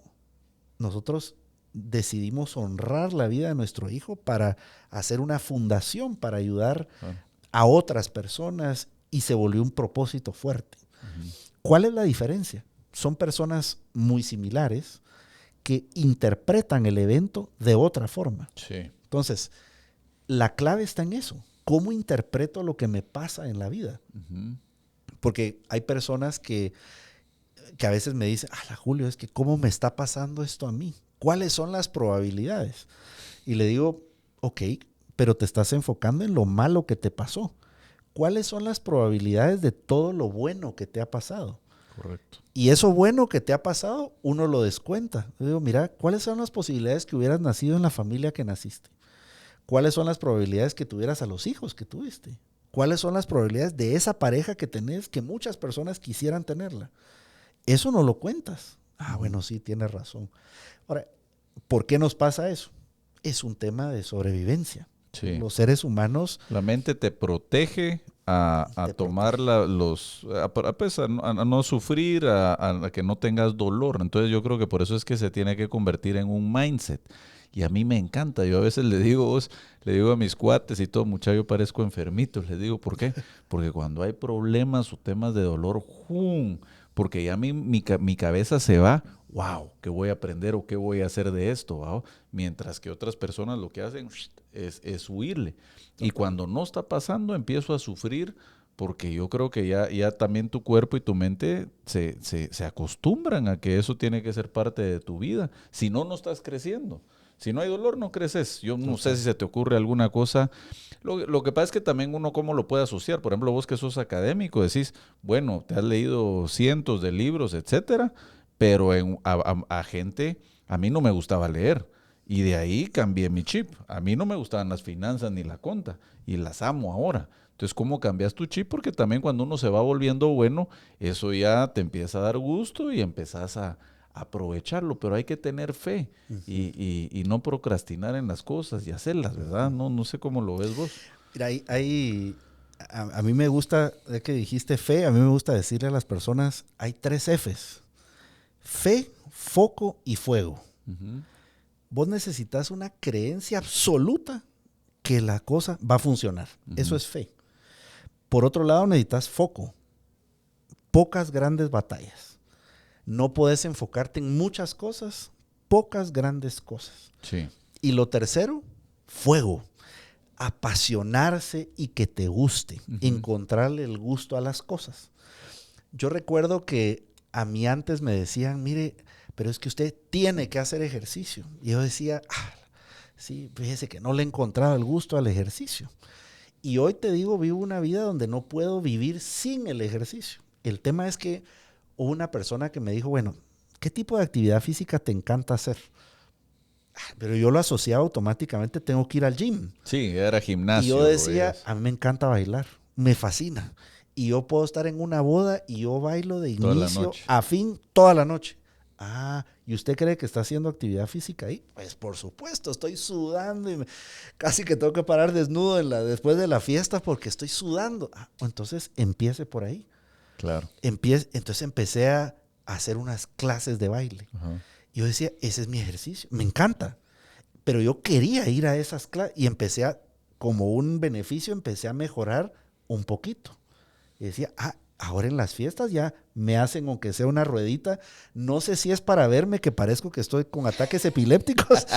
nosotros decidimos honrar la vida de nuestro hijo para hacer una fundación para ayudar a otras personas y se volvió un propósito fuerte. Uh-huh. ¿Cuál es la diferencia? Son personas muy similares que interpretan el evento de otra forma. Sí. Entonces, la clave está en eso. ¿Cómo interpreto lo que me pasa en la vida? Uh-huh. Porque hay personas que a veces me dicen, Julio, es que ¿cómo me está pasando esto a mí? ¿Cuáles son las probabilidades? Y le digo, ok, pero te estás enfocando en lo malo que te pasó. ¿Cuáles son las probabilidades de todo lo bueno que te ha pasado? Correcto. Y eso bueno que te ha pasado, uno lo descuenta. Yo digo, mira, ¿cuáles son las posibilidades que hubieras nacido en la familia que naciste? ¿Cuáles son las probabilidades que tuvieras a los hijos que tuviste? ¿Cuáles son las probabilidades de esa pareja que tenés que muchas personas quisieran tenerla? Eso no lo cuentas. Ah, bueno, sí, tienes razón. Ahora, ¿por qué nos pasa eso? Es un tema de sobrevivencia. Sí. Los seres humanos... La mente te protege a tomar pues, a no sufrir, a que no tengas dolor. Entonces yo creo que por eso es que se tiene que convertir en un mindset. Y a mí me encanta. Yo a veces le digo a mis cuates y todo, muchacho, yo parezco enfermito. Les digo, ¿por qué? Porque cuando hay problemas o temas de dolor, ¡jum! Porque ya mi cabeza se va, wow, ¿qué voy a aprender o qué voy a hacer de esto? ¿Va? Mientras que otras personas lo que hacen es huirle. Y cuando no está pasando, empiezo a sufrir porque yo creo que ya también tu cuerpo y tu mente se acostumbran a que eso tiene que ser parte de tu vida. Si no, no estás creciendo. Si no hay dolor, no creces. Yo no sé si se te ocurre alguna cosa. Lo que pasa es que también uno cómo lo puede asociar. Por ejemplo, vos que sos académico, decís, bueno, te has leído cientos de libros, etcétera, pero a gente, a mí no me gustaba leer. Y de ahí cambié mi chip. A mí no me gustaban las finanzas ni la conta. Y las amo ahora. Entonces, ¿cómo cambias tu chip? Porque también cuando uno se va volviendo bueno, eso ya te empieza a dar gusto y empezás a aprovecharlo, pero hay que tener fe y no procrastinar en las cosas y hacerlas, ¿verdad? No sé cómo lo ves vos. Mira, a mí me gusta, de que dijiste fe, a mí me gusta decirle a las personas, hay 3 Fs. Fe, foco y fuego. Uh-huh. Vos necesitas una creencia absoluta que la cosa va a funcionar. Uh-huh. Eso es fe. Por otro lado, necesitas foco. Pocas grandes batallas. No puedes enfocarte en muchas cosas, pocas grandes cosas. Sí. Y lo tercero, fuego. Apasionarse y que te guste. Uh-huh. Encontrarle el gusto a las cosas. Yo recuerdo que a mí antes me decían, mire, pero es que usted tiene que hacer ejercicio. Y yo decía, sí, fíjese que no le he encontrado el gusto al ejercicio. Y hoy te digo, vivo una vida donde no puedo vivir sin el ejercicio. El tema es que hubo una persona que me dijo, bueno, ¿qué tipo de actividad física te encanta hacer? Pero yo lo asociaba automáticamente, tengo que ir al gym. Sí, era gimnasio. Y yo decía, a mí me encanta bailar, me fascina. Y yo puedo estar en una boda y yo bailo de inicio a fin toda la noche. ¿Y usted cree que está haciendo actividad física ahí? Pues por supuesto, estoy sudando y casi que tengo que parar desnudo después de la fiesta porque estoy sudando. Entonces empiece por ahí. Claro. Entonces empecé a hacer unas clases de baile. Uh-huh. Yo decía, ese es mi ejercicio, me encanta. Pero yo quería ir a esas clases y como un beneficio, empecé a mejorar un poquito. Y decía, ahora en las fiestas ya me hacen, aunque sea una ruedita, no sé si es para verme que parezco que estoy con ataques epilépticos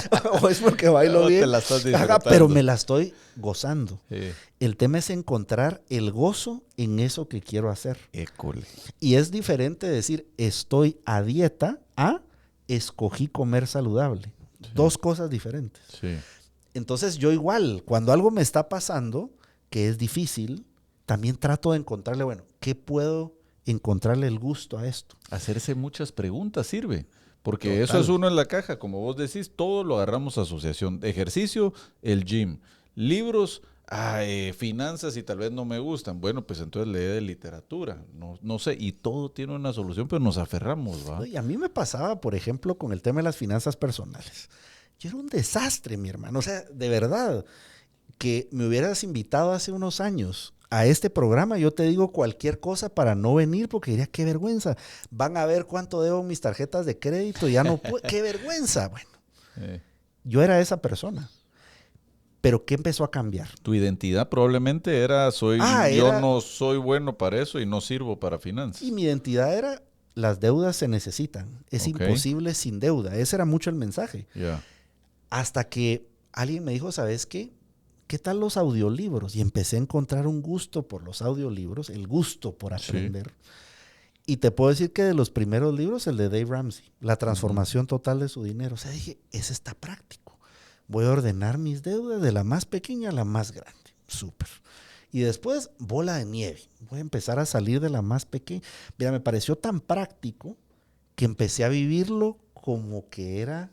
o es porque bailo bien. Te la estás disfrutando. Pero me la estoy gozando. Sí. El tema es encontrar el gozo en eso que quiero hacer. École. Y es diferente decir, estoy a dieta, escogí comer saludable. Sí. 2 cosas diferentes. Sí. Entonces yo igual, cuando algo me está pasando, que es difícil, también trato de encontrarle, bueno, ¿qué puedo encontrarle el gusto a esto? Hacerse muchas preguntas sirve. Porque Total. Eso es uno en la caja. Como vos decís, todo lo agarramos a asociación. Ejercicio, el gym. Libros, finanzas y tal vez no me gustan. Bueno, pues entonces lee de literatura. No sé. Y todo tiene una solución, pero nos aferramos, ¿va? Y a mí me pasaba, por ejemplo, con el tema de las finanzas personales. Yo era un desastre, mi hermano. O sea, de verdad, que me hubieras invitado hace unos años a este programa, yo te digo cualquier cosa para no venir porque diría, qué vergüenza. Van a ver cuánto debo mis tarjetas de crédito, ya no puedo. ¡Qué vergüenza! Bueno, yo era esa persona. Pero ¿qué empezó a cambiar? Tu identidad probablemente yo no soy bueno para eso y no sirvo para finanzas. Y mi identidad era, las deudas se necesitan. Es imposible sin deuda. Ese era mucho el mensaje. Yeah. Hasta que alguien me dijo, ¿sabes qué? ¿Qué tal los audiolibros? Y empecé a encontrar un gusto por los audiolibros, el gusto por aprender. Sí. Y te puedo decir que de los primeros libros, el de Dave Ramsey, La transformación total de su dinero. O sea, dije, ese está práctico. Voy a ordenar mis deudas de la más pequeña a la más grande. Súper. Y después, bola de nieve. Voy a empezar a salir de la más pequeña. Mira, me pareció tan práctico que empecé a vivirlo como que era,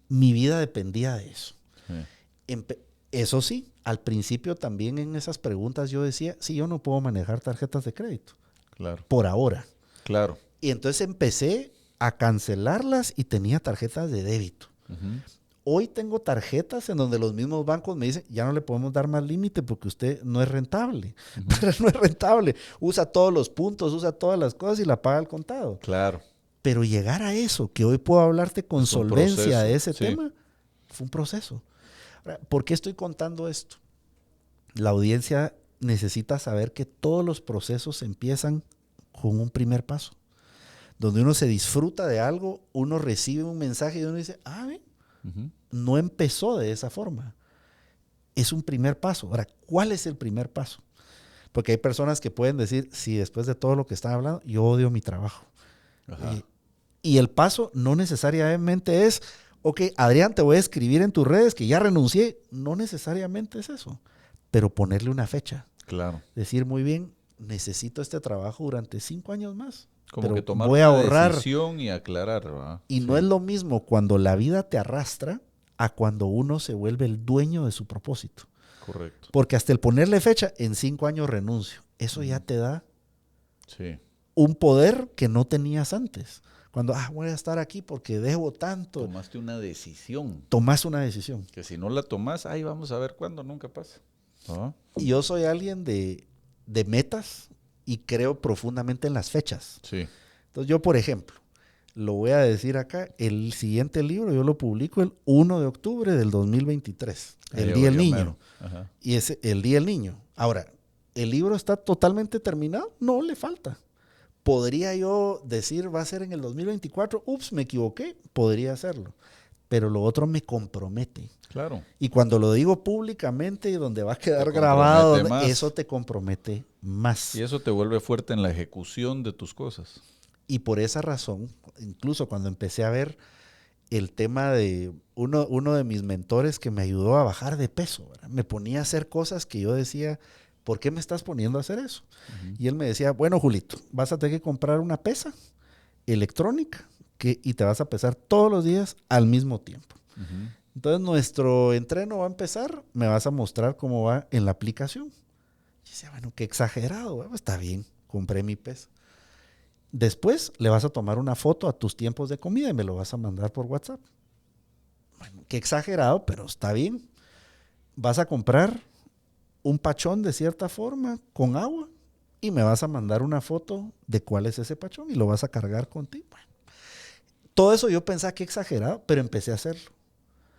mi vida dependía de eso. Sí. Eso sí, al principio también en esas preguntas yo decía, sí, yo no puedo manejar tarjetas de crédito. Claro. Por ahora. Claro. Y entonces empecé a cancelarlas y tenía tarjetas de débito. Hoy tengo tarjetas en donde los mismos bancos me dicen, ya no le podemos dar más límite porque usted no es rentable. Pero no es rentable. Usa todos los puntos, usa todas las cosas y la paga al contado. Claro. Pero llegar a eso, que hoy puedo hablarte con solvencia de ese tema, fue un proceso. Ahora, ¿por qué estoy contando esto? La audiencia necesita saber que todos los procesos empiezan con un primer paso. Donde uno se disfruta de algo, uno recibe un mensaje y uno dice, no empezó de esa forma. Es un primer paso. Ahora, ¿cuál es el primer paso? Porque hay personas que pueden decir, si después de todo lo que están hablando, yo odio mi trabajo. Y el paso no necesariamente es, ok, Adrián, te voy a escribir en tus redes que ya renuncié. No necesariamente es eso, pero ponerle una fecha. Claro. Decir, muy bien, necesito este trabajo durante 5 años más. Como pero que tomar voy a una ahorrar. Decisión y aclarar, ¿verdad? Y no es lo mismo cuando la vida te arrastra a cuando uno se vuelve el dueño de su propósito. Correcto. Porque hasta el ponerle fecha, en 5 años renuncio. Eso ya te da un poder que no tenías antes. Cuando, voy a estar aquí porque debo tanto. Tomaste una decisión. Tomaste una decisión. Que si no la tomas, ahí vamos a ver cuándo, nunca pasa. Y yo soy alguien de metas y creo profundamente en las fechas. Sí. Entonces yo, por ejemplo, lo voy a decir acá, el siguiente libro yo lo publico el 1 de octubre del 2023, el Día del Niño. Y es el Día del Niño. Ahora, ¿el libro está totalmente terminado? No, le falta. ¿Podría yo decir va a ser en el 2024? Ups, me equivoqué. Podría hacerlo. Pero lo otro me compromete. Claro. Y cuando lo digo públicamente y donde va a quedar grabado, eso te compromete más. Y eso te vuelve fuerte en la ejecución de tus cosas. Y por esa razón, incluso cuando empecé a ver el tema de uno de mis mentores que me ayudó a bajar de peso, ¿verdad? Me ponía a hacer cosas que yo decía, ¿por qué me estás poniendo a hacer eso? Y él me decía, bueno, Julito, vas a tener que comprar una pesa electrónica y te vas a pesar todos los días al mismo tiempo. Entonces nuestro entreno va a empezar, me vas a mostrar cómo va en la aplicación. Y decía, bueno, qué exagerado, bueno, está bien, compré mi pesa. Después le vas a tomar una foto a tus tiempos de comida y me lo vas a mandar por WhatsApp. Bueno, qué exagerado, pero está bien. Vas a comprar un pachón de cierta forma con agua y me vas a mandar una foto de cuál es ese pachón y lo vas a cargar contigo. Bueno, todo eso yo pensaba que exagerado, pero empecé a hacerlo.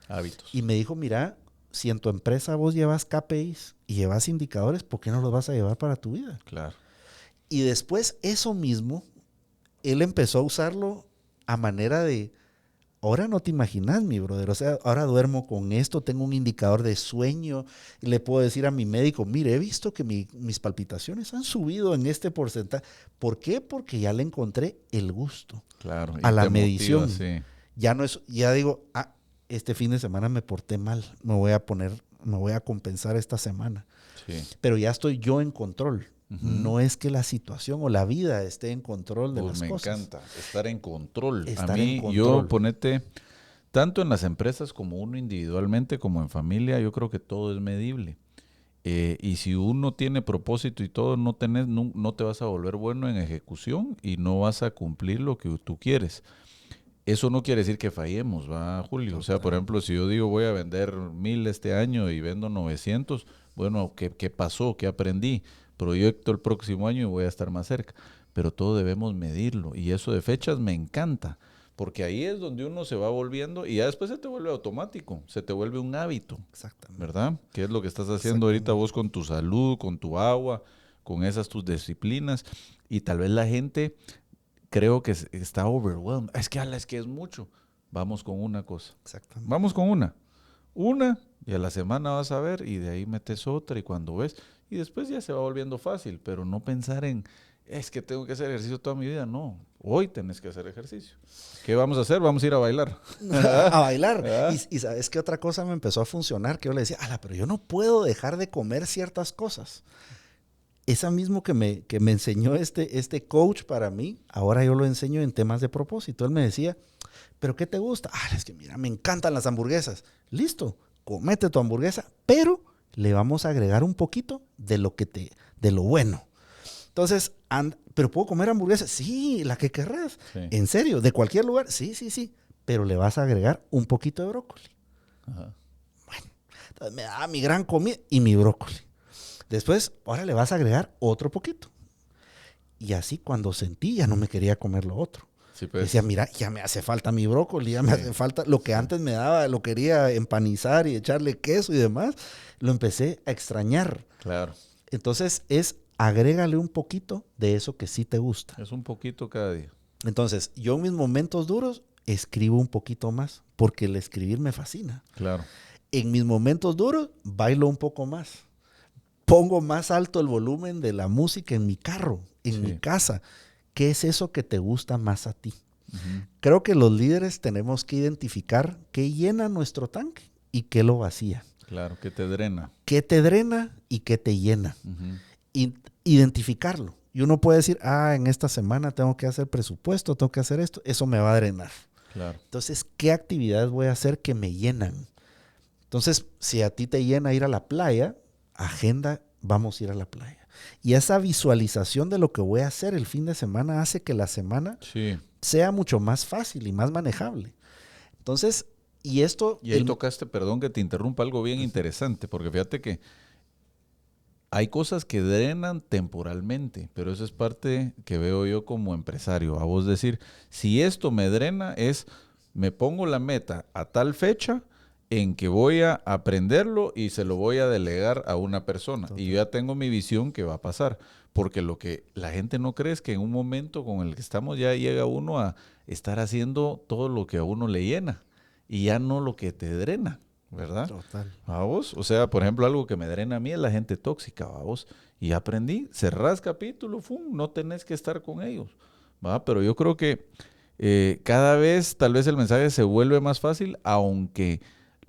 Hábitos. Y me dijo, mira, si en tu empresa vos llevas KPIs y llevas indicadores, ¿por qué no los vas a llevar para tu vida? Claro. Y después eso mismo, él empezó a usarlo a manera de, ahora no te imaginas, mi brother, o sea, ahora duermo con esto, tengo un indicador de sueño, y le puedo decir a mi médico, mire, he visto que mis palpitaciones han subido en este porcentaje. ¿Por qué? Porque ya le encontré el gusto. Claro. A la medición. Motiva, sí. Ya no es, ya digo, este fin de semana me porté mal, me voy a compensar esta semana. Sí. Pero ya estoy yo en control. No es que la situación o la vida esté en control de las cosas. Me encanta estar en control. Estar a mí, en control. yo ponete, tanto en las empresas como uno individualmente, como en familia, yo creo que todo es medible. Y si uno tiene propósito y todo, no te vas a volver bueno en ejecución y no vas a cumplir lo que tú quieres. Eso no quiere decir que fallemos, ¿va, Julio? O sea, por ejemplo, si yo digo voy a vender 1000 este año y vendo 900, bueno, ¿qué pasó? ¿Qué aprendí? Proyecto el próximo año y voy a estar más cerca. Pero todo debemos medirlo. Y eso de fechas me encanta. Porque ahí es donde uno se va volviendo y ya después se te vuelve automático. Se te vuelve un hábito. Exactamente. ¿Verdad? ¿Qué es lo que estás haciendo ahorita vos con tu salud, con tu agua, con esas tus disciplinas? Y tal vez la gente creo que está overwhelmed. Es que es mucho. Vamos con una cosa. Exactamente. Vamos con una. Una y a la semana vas a ver y de ahí metes otra y cuando ves... Y después ya se va volviendo fácil, pero no pensar en, es que tengo que hacer ejercicio toda mi vida. No, Hoy tenés que hacer ejercicio. ¿Qué vamos a hacer? Vamos a ir a bailar. A bailar. ¿Ah? Y ¿sabes qué otra cosa me empezó a funcionar? Que yo le decía, ala, pero yo no puedo dejar de comer ciertas cosas. Esa mismo que me enseñó este coach para mí, ahora yo lo enseño en temas de propósito. Él me decía, ¿pero qué te gusta? Ah, es que mira, me encantan las hamburguesas. Listo, comete tu hamburguesa, pero le vamos a agregar un poquito de lo bueno. Entonces, ¿pero puedo comer hamburguesas? Sí, la que querrás. Sí. ¿En serio? ¿De cualquier lugar? Sí, sí, sí. Pero le vas a agregar un poquito de brócoli. Ajá. Entonces me daba mi gran comida y mi brócoli. Después, ahora le vas a agregar otro poquito. Y así cuando sentí, ya no me quería comer lo otro. Sí, pues. Decía, mira, ya me hace falta mi brócoli, ya me hace falta lo que antes me daba, lo quería empanizar y echarle queso y demás. Lo empecé a extrañar. Claro. Entonces agrégale un poquito de eso que sí te gusta. Es un poquito cada día. Entonces, yo en mis momentos duros escribo un poquito más, porque el escribir me fascina. Claro. En mis momentos duros, bailo un poco más. Pongo más alto el volumen de la música en mi carro, en mi casa. ¿Qué es eso que te gusta más a ti? Uh-huh. Creo que los líderes tenemos que identificar qué llena nuestro tanque y qué lo vacía. Claro, que te drena. ¿Qué te drena y qué te llena? Uh-huh. Identificarlo. Y uno puede decir, en esta semana tengo que hacer presupuesto, tengo que hacer esto. Eso me va a drenar. Claro. Entonces, ¿qué actividades voy a hacer que me llenan? Entonces, si a ti te llena ir a la playa, agenda, vamos a ir a la playa. Y esa visualización de lo que voy a hacer el fin de semana hace que la semana sea mucho más fácil y más manejable. Entonces, y esto... Y ahí tocaste, perdón que te interrumpa, algo bien interesante, porque fíjate que hay cosas que drenan temporalmente, pero eso es parte que veo yo como empresario. A vos decir, si esto me drena me pongo la meta a tal fecha en que voy a aprenderlo y se lo voy a delegar a una persona. Y yo ya tengo mi visión que va a pasar. Porque lo que la gente no cree es que en un momento con el que estamos ya llega uno a estar haciendo todo lo que a uno le llena y ya no lo que te drena, ¿verdad? Total. ¿A vos? O sea, por ejemplo, algo que me drena a mí es la gente tóxica, ¿a vos? Y aprendí, cerrás capítulo, no tenés que estar con ellos, ¿va? Pero yo creo que cada vez tal vez el mensaje se vuelve más fácil, aunque...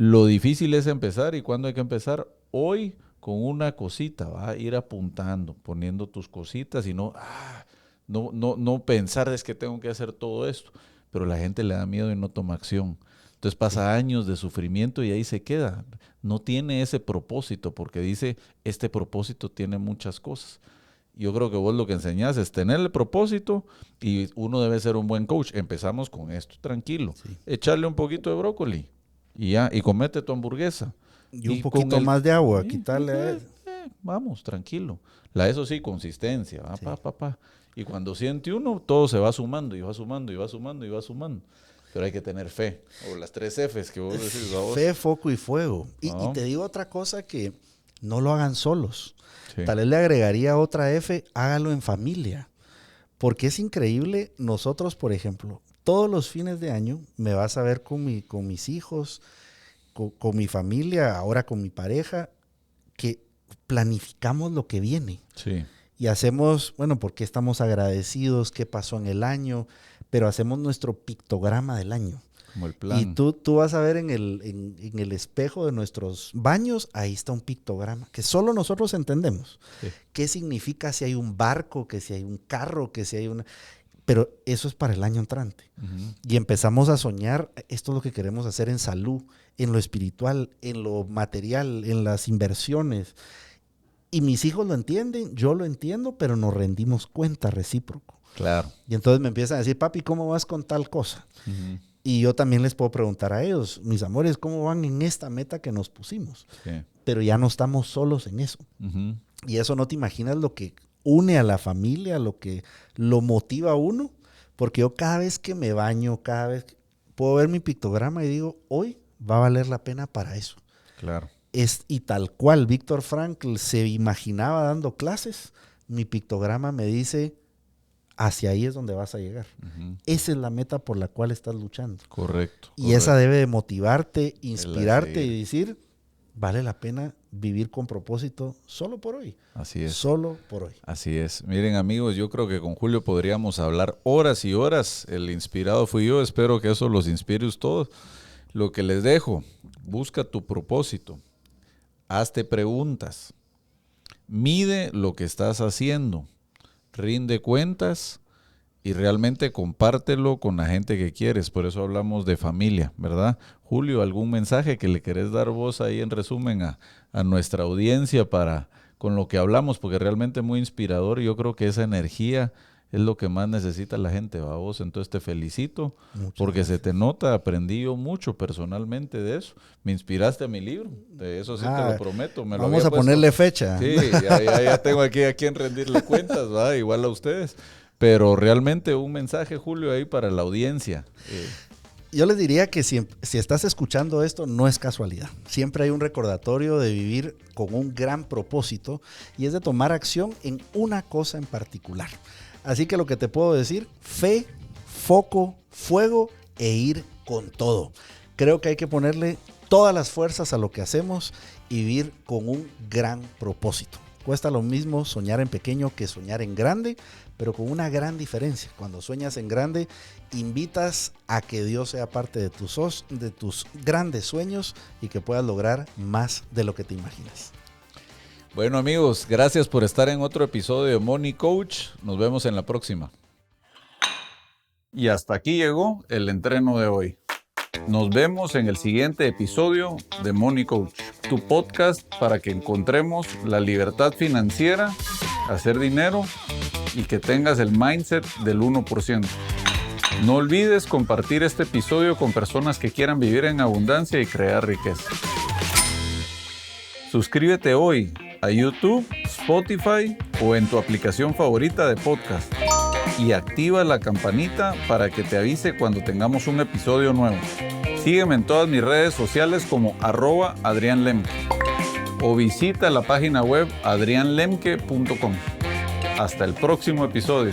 Lo difícil es empezar, y cuando hay que empezar, hoy con una cosita, va a ir apuntando, poniendo tus cositas y no pensar es que tengo que hacer todo esto, pero la gente le da miedo y no toma acción. Entonces pasa años de sufrimiento y ahí se queda. No tiene ese propósito porque dice, este propósito tiene muchas cosas. Yo creo que vos lo que enseñás es tener el propósito y uno debe ser un buen coach. Empezamos con esto, tranquilo. Sí. Echarle un poquito de brócoli. Y ya, y comete tu hamburguesa. Y un poquito más de agua, quitarle. Vamos, tranquilo. Eso sí, consistencia. Sí. Y cuando siente uno, todo se va sumando y va sumando y va sumando y va sumando. Pero hay que tener fe. O las 3 Fs que vos decís. ¿Vos? Fe, foco y fuego. Y te digo otra cosa, que no lo hagan solos. Sí. Tal vez le agregaría otra F, hágalo en familia. Porque es increíble, nosotros, por ejemplo, todos los fines de año me vas a ver con mis hijos, con mi familia, ahora con mi pareja, que planificamos lo que viene. Sí. Y hacemos, porque estamos agradecidos, qué pasó en el año, pero hacemos nuestro pictograma del año. Como el plan. Y tú vas a ver en el espejo de nuestros baños, ahí está un pictograma, que solo nosotros entendemos. Sí. ¿Qué significa si hay un barco, que si hay un carro, que si hay una... Pero eso es para el año entrante. Uh-huh. Y empezamos a soñar, esto es lo que queremos hacer en salud, en lo espiritual, en lo material, en las inversiones. Y mis hijos lo entienden, yo lo entiendo, pero nos rendimos cuenta recíproco. Claro. Y entonces me empiezan a decir, papi, ¿cómo vas con tal cosa? Uh-huh. Y yo también les puedo preguntar a ellos, mis amores, ¿cómo van en esta meta que nos pusimos? Sí. Pero ya no estamos solos en eso. Uh-huh. Y eso no te imaginas lo que une a la familia, lo que lo motiva a uno, porque yo cada vez que me baño, cada vez puedo ver mi pictograma y digo, hoy va a valer la pena para eso. Claro. Y tal cual Víctor Frankl se imaginaba dando clases, mi pictograma me dice, hacia ahí es donde vas a llegar. Uh-huh. Esa es la meta por la cual estás luchando. Correcto. Y esa debe de motivarte, inspirarte y decir, vale la pena vivir con propósito solo por hoy. Así es. Solo por hoy. Así es. Miren, amigos, yo creo que con Julio podríamos hablar horas y horas. El inspirado fui yo. Espero que eso los inspire a todos. Lo que les dejo, busca tu propósito. Hazte preguntas. Mide lo que estás haciendo. Rinde cuentas y realmente compártelo con la gente que quieres. Por eso hablamos de familia, ¿verdad? Julio, ¿algún mensaje que le querés dar vos ahí en resumen a nuestra audiencia con lo que hablamos? Porque realmente es muy inspirador y yo creo que esa energía es lo que más necesita la gente, ¿va vos? Entonces te felicito porque se te nota, aprendí yo mucho personalmente de eso. Me inspiraste a mi libro, de eso sí te lo prometo. Vamos a ponerle fecha. Sí, ya tengo aquí a quien rendirle cuentas, ¿va? Igual a ustedes. Pero realmente un mensaje, Julio, ahí para la audiencia. Yo les diría que si estás escuchando esto, no es casualidad. Siempre hay un recordatorio de vivir con un gran propósito y es de tomar acción en una cosa en particular. Así que lo que te puedo decir, fe, foco, fuego e ir con todo. Creo que hay que ponerle todas las fuerzas a lo que hacemos y vivir con un gran propósito. Cuesta lo mismo soñar en pequeño que soñar en grande, pero con una gran diferencia. Cuando sueñas en grande, invitas a que Dios sea parte de tus grandes sueños y que puedas lograr más de lo que te imaginas. Bueno, amigos, gracias por estar en otro episodio de Money Coach. Nos vemos en la próxima. Y hasta aquí llegó el entreno de hoy. Nos vemos en el siguiente episodio de Money Coach, tu podcast para que encontremos la libertad financiera, hacer dinero y que tengas el mindset del 1%. No olvides compartir este episodio con personas que quieran vivir en abundancia y crear riqueza. Suscríbete hoy a YouTube, Spotify o en tu aplicación favorita de podcast y activa la campanita para que te avise cuando tengamos un episodio nuevo. Sígueme en todas mis redes sociales como @AdrianLemke o visita la página web adrianlemke.com. Hasta el próximo episodio.